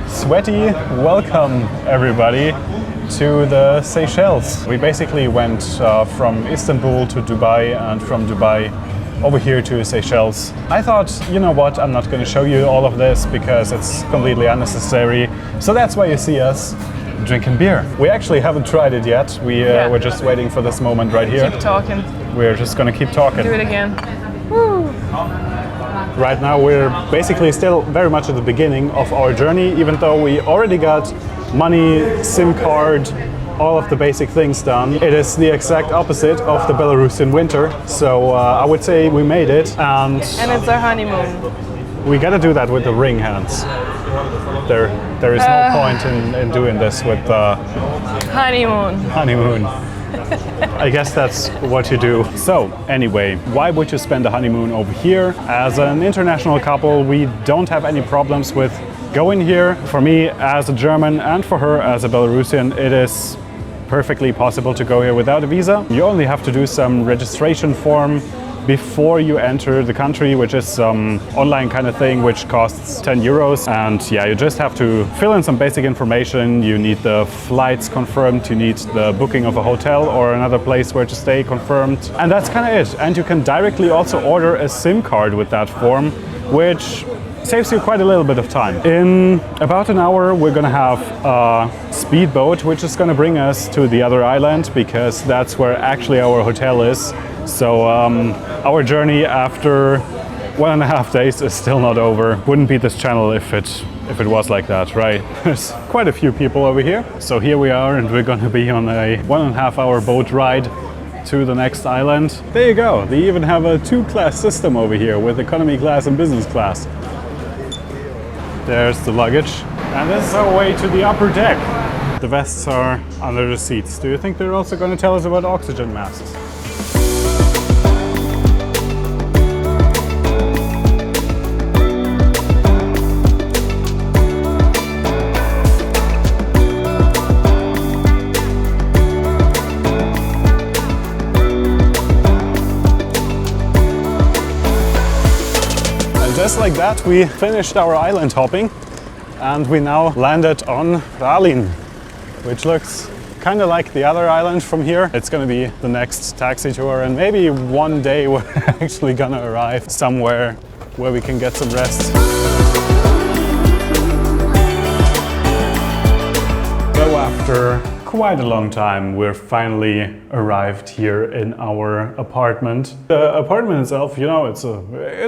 Sweaty welcome, everybody, to the Seychelles. We basically went from Istanbul to Dubai and from Dubai over here to Seychelles. I thought, you know what, I'm not going to show you all of this because it's completely unnecessary. So that's why you see us drinking beer. We actually haven't tried it yet. We're just waiting for this moment right here. Keep talking. We're just going to keep talking. Do it again. Woo. Right now we're basically still very much at the beginning of our journey, even though we already got money, SIM card, all of the basic things done. It is the exact opposite of the Belarusian winter, so I would say we made it. And it's our honeymoon. We gotta do that with the ring hands. There is no point in doing this with the honeymoon. I guess that's what you do. So anyway, why would you spend a honeymoon over here? As an international couple, we don't have any problems with going here. For me as a German and for her as a Belarusian, it is perfectly possible to go here without a visa. You only have to do some registration form before you enter the country, which is some online kind of thing which costs 10 euros. And yeah, you just have to fill in some basic information. You need the flights confirmed, you need the booking of a hotel or another place where to stay confirmed. And that's kind of it. And you can directly also order a SIM card with that form, which saves you quite a little bit of time. In about an hour, we're gonna have a speedboat, which is gonna bring us to the other island because that's where actually our hotel is. So our journey after 1.5 days is still not over. Wouldn't be this channel if it was like that, right? There's quite a few people over here. So here we are, and we're gonna be on a 1.5 hour boat ride to the next island. There you go. They even have a 2-class system over here with economy class and business class. There's the luggage. And this is our way to the upper deck. The vests are under the seats. Do you think they're also going to tell us about oxygen masks? Just like that, we finished our island hopping and we now landed on Praslin, which looks kind of like the other island from here. It's going to be the next taxi tour, and maybe one day we're actually going to arrive somewhere where we can get some rest. So after quite a long time, we're finally arrived here in our apartment. The apartment itself, you know, it's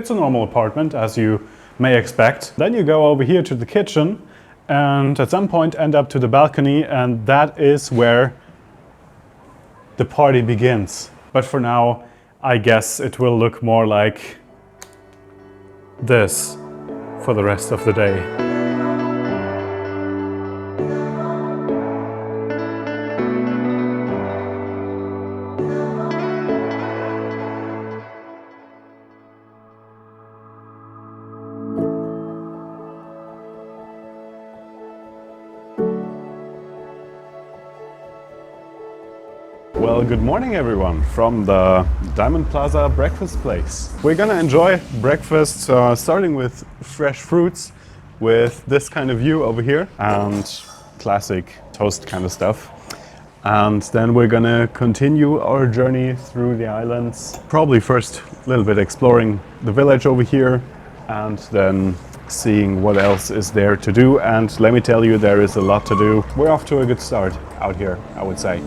a normal apartment, as you may expect. Then you go over here to the kitchen and at some point end up to the balcony, and that is where the party begins. But for now, I guess it will look more like this for the rest of the day. Well, good morning everyone from the Diamond Plaza breakfast place. We're gonna enjoy breakfast starting with fresh fruits with this kind of view over here and classic toast kind of stuff. And then we're gonna continue our journey through the islands. Probably first a little bit exploring the village over here and then seeing what else is there to do. And let me tell you, there is a lot to do. We're off to a good start out here, I would say.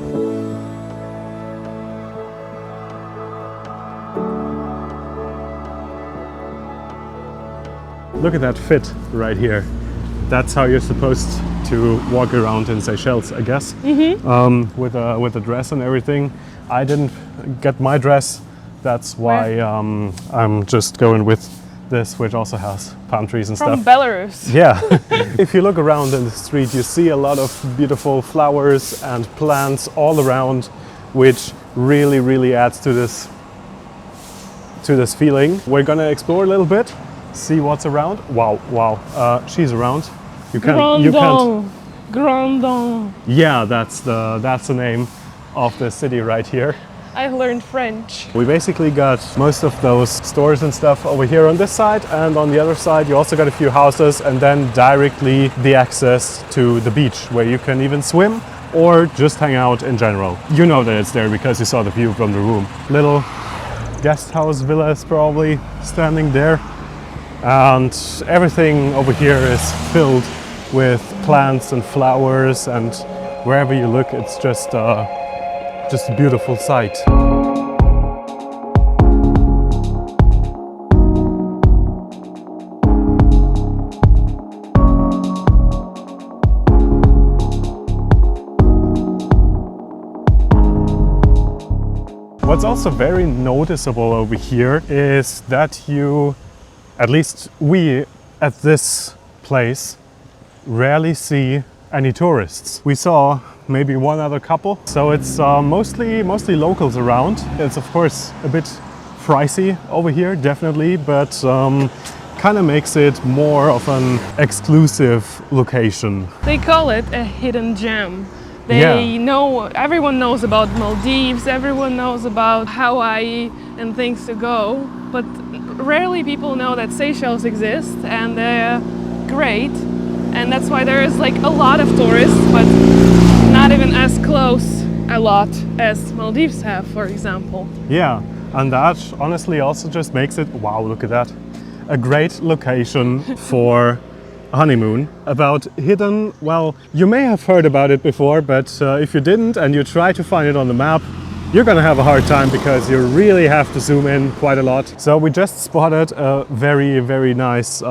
Look at that fit right here. That's how you're supposed to walk around in Seychelles, I guess. Mm-hmm. With a dress and everything. I didn't get my dress. That's why I'm just going with this, which also has palm trees and stuff. From Belarus. Yeah. If you look around in the street, you see a lot of beautiful flowers and plants all around, which really adds to this feeling. We're gonna explore a little bit. See what's around. Wow. She's around. You can't. Grandon. Yeah, that's the name of the city right here. I learned French. We basically got most of those stores and stuff over here on this side, and on the other side you also got a few houses, and then directly the access to the beach where you can even swim or just hang out in general. You know that it's there because you saw the view from the room. Little guest house villas probably standing there, and everything over here is filled with plants and flowers, and wherever you look it's just a beautiful sight. What's also very noticeable over here is that you, at least we at this place, rarely see any tourists. We saw maybe one other couple, so it's mostly locals around. It's of course a bit pricey over here, definitely, but kind of makes it more of an exclusive location. They call it a hidden gem. Everyone knows about Maldives, everyone knows about Hawaii and things to go, but rarely people know that Seychelles exist, and they're great, and that's why there is like a lot of tourists, but not even as close a lot as Maldives have, for example. Yeah, and that honestly also just makes it, wow, look at that, a great location for honeymoon. About hidden, well, you may have heard about it before, but if you didn't and you try to find it on the map, you're gonna have a hard time because you really have to zoom in quite a lot. So we just spotted a very nice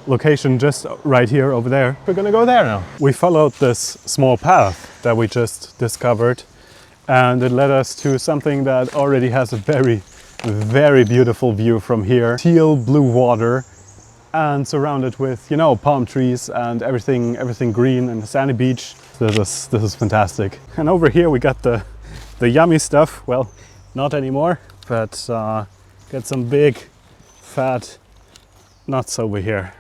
location just right here over there. We're gonna go there now. We followed this small path that we just discovered, and it led us to something that already has a very beautiful view from here. Teal blue water, and surrounded with, you know, palm trees and everything green, and a sandy beach. This is fantastic. And over here we got the yummy stuff. Well, not anymore, but got some big fat nuts over here.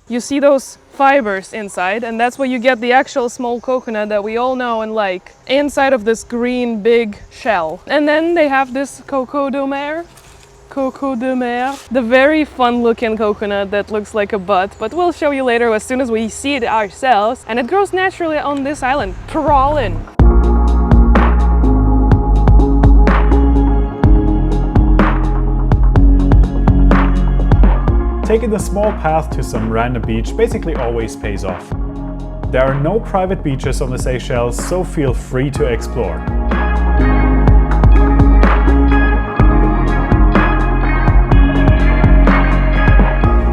You see those fibers inside, and that's where you get the actual small coconut that we all know and like, inside of this green big shell. And then they have this coco de mer, the very fun looking coconut that looks like a butt, but we'll show you later as soon as we see it ourselves. And it grows naturally on this island, Praslin. Taking the small path to some random beach basically always pays off. There are no private beaches on the Seychelles, so feel free to explore.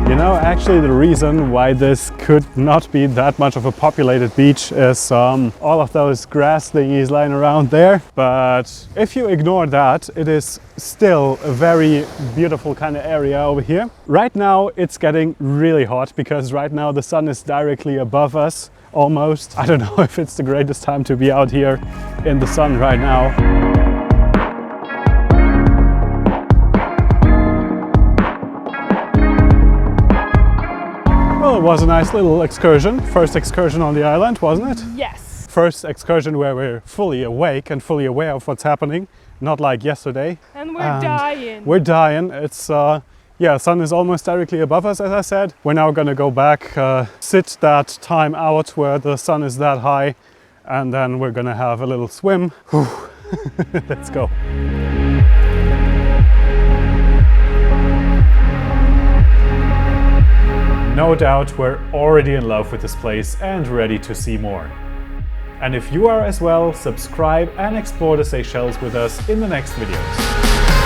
You know, actually the reason why this could not be that much of a populated beach is all of those grass thingies lying around there. But if you ignore that, it is still a very beautiful kind of area over here. Right now it's getting really hot because right now the sun is directly above us, almost. I don't know if it's the greatest time to be out here in the sun right now. Well, it was a nice little excursion. First excursion on the island, wasn't it? Yes. First excursion where we're fully awake and fully aware of what's happening, not like yesterday. And we're dying. We're dying. It's, yeah, sun is almost directly above us, as I said. We're now gonna go back, sit that time out where the sun is that high, and then we're gonna have a little swim. Whew. Let's go. No doubt we're already in love with this place and ready to see more. And if you are as well, subscribe and explore the Seychelles with us in the next videos.